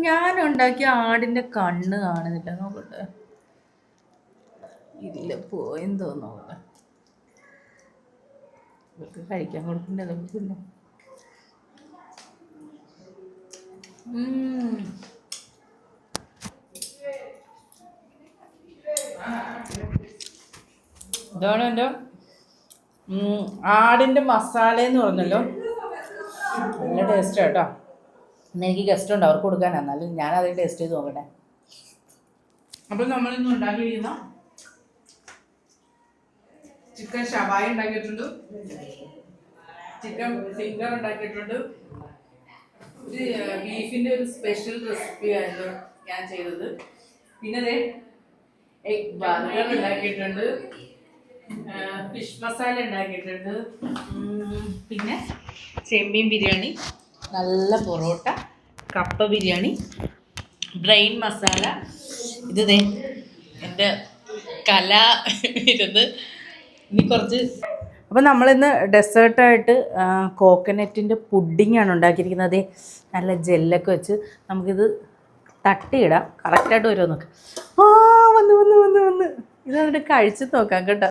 ഞാൻ ഉണ്ടാക്കിയ ആടിന്റെ കണ്ണ് കാണുന്നില്ല, നോക്കട്ടെ. ഇല്ല, പോയെന്ന് തോന്നുന്നു. ഇവർക്ക് കഴിക്കാൻ കൊടുക്കണ്ടേ പിന്നെ. ഇതാണ് എൻ്റെ ആടിൻ്റെ മസാല എന്ന് പറഞ്ഞല്ലോ, നല്ല ടേസ്റ്റ് കേട്ടോ. ഇന്ന് എനിക്ക് ഗസ്റ്റ് ഉണ്ട്, അവർക്ക് കൊടുക്കാനാണ്, എന്നാലും ഞാനത് ടേസ്റ്റ് ചെയ്ത് നോക്കട്ടെ. അപ്പം നമ്മളിന്ന് ഉണ്ടാക്കിയിരിക്കുന്ന ചിക്കൻ ഷവായ ഉണ്ടാക്കിയിട്ടുണ്ട്, ചിക്കൻ ഫിംഗർ ഉണ്ടാക്കിയിട്ടുണ്ട്. ബീഫിൻ്റെ ഒരു സ്പെഷ്യൽ റെസിപ്പി ആയിരുന്നു ഞാൻ ചെയ്തത്. പിന്നെ എഗ് ബർഗർ ഉണ്ടാക്കിയിട്ടുണ്ട്, ഫിഷ് മസാല ഉണ്ടാക്കിയിട്ടുണ്ട്, പിന്നെ ചെമ്മീൻ ബിരിയാണി, നല്ല പൊറോട്ട, കപ്പ ബിരിയാണി, ബ്രെയിൻ മസാല. ഇത് എൻ്റെ ഇരുന്ന് ഇനി കുറച്ച്. അപ്പം നമ്മളിന്ന് ഡെസേർട്ടായിട്ട് കോക്കനറ്റിൻ്റെ പുഡിങ്ങാണ് ഉണ്ടാക്കിയിരിക്കുന്നത്. നല്ല ജെല്ലൊക്കെ വെച്ച് നമുക്കിത് തട്ടിയിടാം. കറക്റ്റായിട്ട് വരുമോ നോക്കാം. വന്ന് ഇത് എന്നിട്ട് കഴിച്ച് നോക്കാം കേട്ടോ.